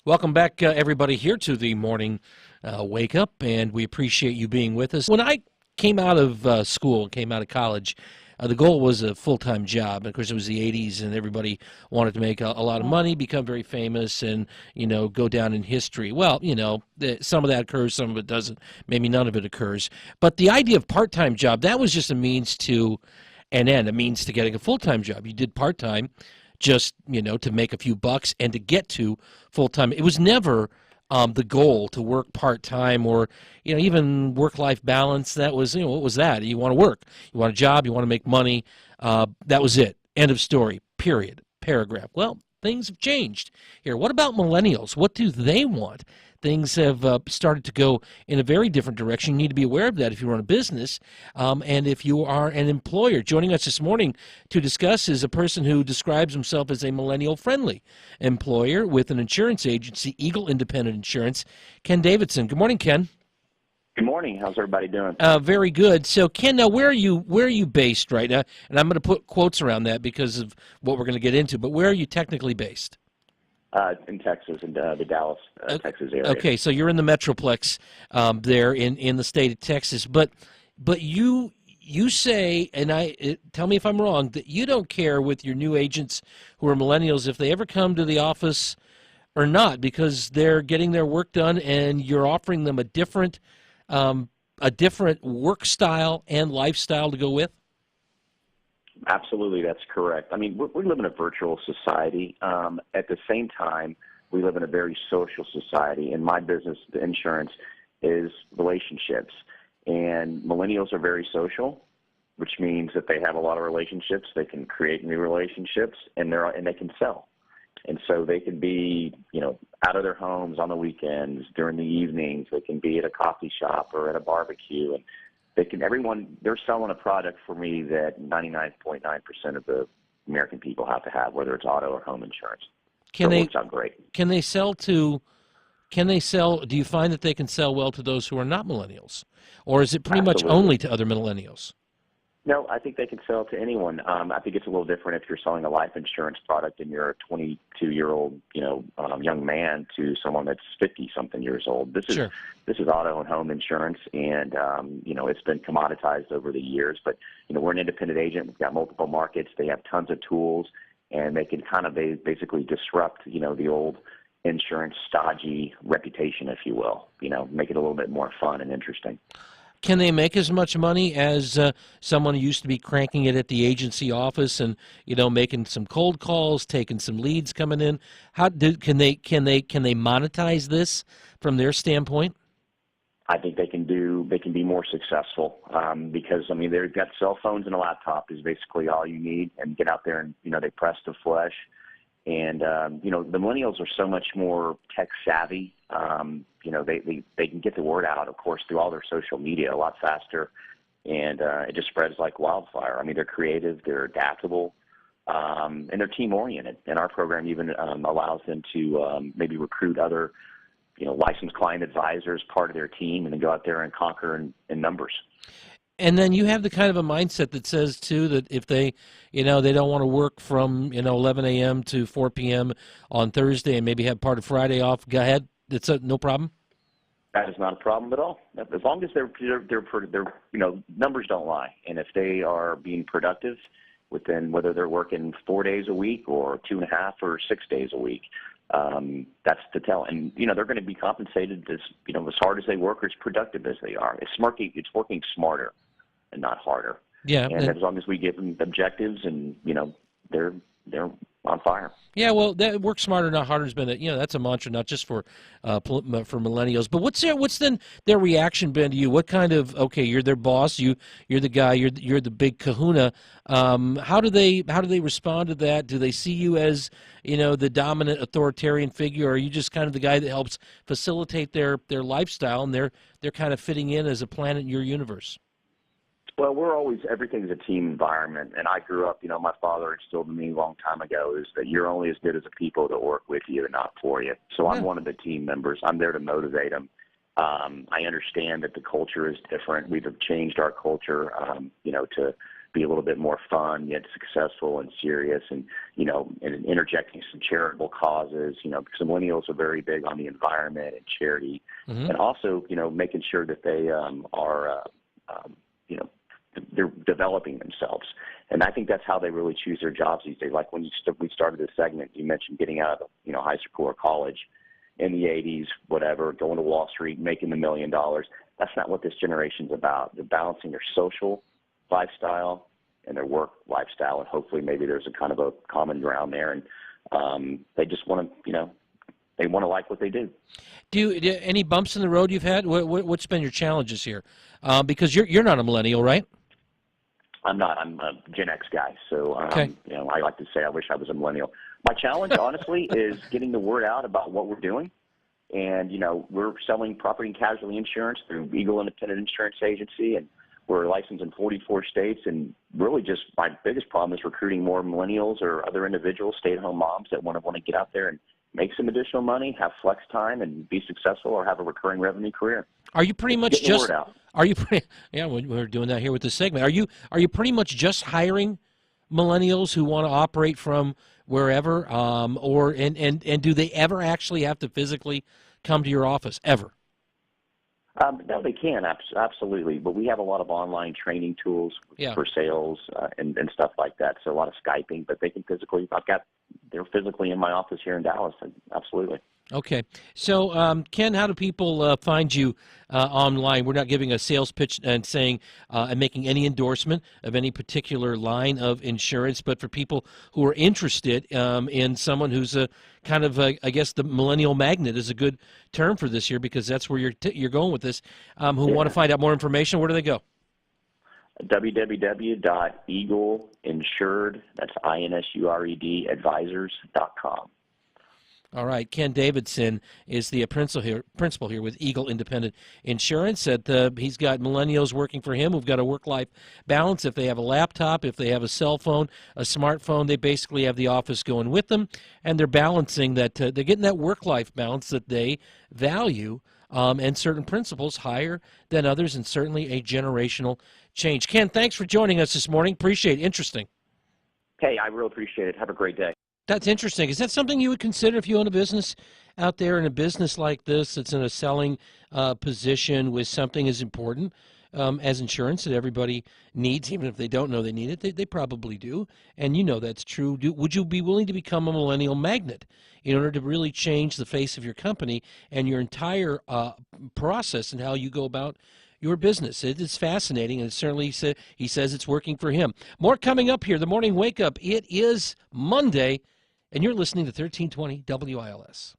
Welcome back, everybody, here to the morning wake up, and we appreciate you being with us. When I came out of school, came out of college, the goal was a full-time job. And of course, it was the 80s, and everybody wanted to make a lot of money, become very famous, and, go down in history. Well, some of that occurs, some of it doesn't. Maybe none of it occurs. But the idea of part-time job, that was just a means to an end, a means to getting a full-time job. You did part-time just, to make a few bucks and to get to full-time. It was never the goal to work part-time or, even work-life balance. That was, what was that? You want to work. You want a job. You want to make money. That was it. End of story. Period. Paragraph. Well, things have changed here. What about millennials? What do they want? Things have started to go in a very different direction. You need to be aware of that if you run a business and if you are an employer. Joining us this morning to discuss is a person who describes himself as a millennial-friendly employer with an insurance agency, Eagle Independent Insurance, Ken Davidson. Good morning, Ken. Good morning. How's everybody doing? Very good. So, Ken, now where are you based right now? And I'm going to put quotes around that because of what we're going to get into. But where are you technically based? In Texas, in the Dallas, Texas area. Okay, so you're in the Metroplex there in the state of Texas. But you say, and tell me if I'm wrong, that you don't care with your new agents who are millennials if they ever come to the office or not, because they're getting their work done and you're offering them a different work style and lifestyle to go with? Absolutely, that's correct. I mean, we live in a virtual society. At the same time, we live in a very social society. And my business, the insurance, is relationships. And millennials are very social, which means that they have a lot of relationships. They can create new relationships, and they can sell. And so they can be, out of their homes on the weekends, during the evenings. They can be at a coffee shop or at a barbecue, and they're selling a product for me that 99.9% of the American people have to have, whether it's auto or home insurance. It works out great. Do you find that they can sell well to those who are not millennials? Or is it pretty much Absolutely. only to other millennials? No, I think they can sell to anyone. I think it's a little different if you're selling a life insurance product and you're a 22-year-old, young man to someone that's 50-something years old. This is auto and home insurance, and it's been commoditized over the years. But we're an independent agent. We've got multiple markets. They have tons of tools, and they can kind of basically disrupt, the old insurance stodgy reputation, if you will. Make it a little bit more fun and interesting. Can they make as much money as someone who used to be cranking it at the agency office and making some cold calls, taking some leads coming in? Can they monetize this from their standpoint? I think they can be more successful because they've got cell phones and a laptop is basically all you need, and get out there and they press the flesh. And the millennials are so much more tech savvy. They can get the word out, of course, through all their social media a lot faster, and it just spreads like wildfire. They're creative, they're adaptable, and they're team oriented. And our program even allows them to maybe recruit other, licensed client advisors, part of their team, and then go out there and conquer in numbers. And then you have the kind of a mindset that says, too, that if they, they don't want to work from, 11 a.m. to 4 p.m. on Thursday and maybe have part of Friday off, go ahead. It's no problem? That is not a problem at all. As long as they're numbers don't lie. And if they are being productive within, whether they're working 4 days a week or 2.5 or 6 days a week, that's the tell. And, they're going to be compensated as hard as they work or as productive as they are. It's working smarter and not harder. Yeah. And as long as we give them objectives and, they're on fire. Yeah, well, that work smarter, not harder has been that's a mantra not just for millennials. But what's then their reaction been to you? What kind of you're their boss, you're the guy, you're the big kahuna. How do they respond to that? Do they see you as the dominant authoritarian figure, or are you just kind of the guy that helps facilitate their lifestyle and they're kind of fitting in as a planet in your universe? Well, everything's a team environment, and I grew up, my father instilled in me a long time ago is that you're only as good as the people that work with you and not for you. So I'm one of the team members. I'm there to motivate them. I understand that the culture is different. We've changed our culture, to be a little bit more fun, yet successful and serious, and and interjecting some charitable causes. Because millennials are very big on the environment and charity, Mm-hmm. and also making sure that they are they're developing themselves. And I think that's how they really choose their jobs these days. Like when we started this segment, you mentioned getting out of high school or college in the 80s, whatever, going to Wall Street, making $1 million. That's not what this generation's about. They're balancing their social lifestyle and their work lifestyle, and hopefully maybe there's a kind of a common ground there. And they just want to, they want to like what they do. Any bumps in the road you've had? What's been your challenges here? Because you're not a millennial, right? I'm not. I'm a Gen X guy. So, Okay. I like to say I wish I was a millennial. My challenge, honestly, is getting the word out about what we're doing. And, we're selling property and casualty insurance through Eagle Independent Insurance Agency, and we're licensed in 44 states. And really just my biggest problem is recruiting more millennials or other individuals, stay-at-home moms that want to get out there and make some additional money, have flex time, and be successful or have a recurring revenue career. Are you pretty much Get the word out. Yeah, we're doing that here with this segment. Are you pretty much just hiring millennials who want to operate from wherever, and do they ever actually have to physically come to your office ever? No, they can, absolutely. But we have a lot of online training tools for sales and stuff like that. So a lot of Skyping, but they can physically. They're physically in my office here in Dallas, and absolutely. Okay. So, Ken, how do people find you online? We're not giving a sales pitch and saying and making any endorsement of any particular line of insurance, but for people who are interested in someone who's a kind of, I guess, the millennial magnet is a good term for this year because that's where you're going with this. Who want to find out more information? Where do they go? www.eagleinsured, that's INSURED, advisors.com. All right. Ken Davidson is the principal here with Eagle Independent Insurance. He's got millennials working for him who've got a work-life balance. If they have a laptop, if they have a cell phone, a smartphone, they basically have the office going with them, and they're balancing that. They're getting that work-life balance that they value, and certain principles higher than others, and certainly a generational change. Ken, thanks for joining us this morning. Appreciate it. Interesting. Hey, I really appreciate it. Have a great day. That's interesting. Is that something you would consider if you own a business out there, in a business like this that's in a selling position with something as important as insurance that everybody needs, even if they don't know they need it? They probably do, and that's true. Would you be willing to become a millennial magnet in order to really change the face of your company and your entire process and how you go about your business? It is fascinating, and certainly he says it's working for him. More coming up here, the Morning Wake Up. It is Monday, and you're listening to 1320 WILS.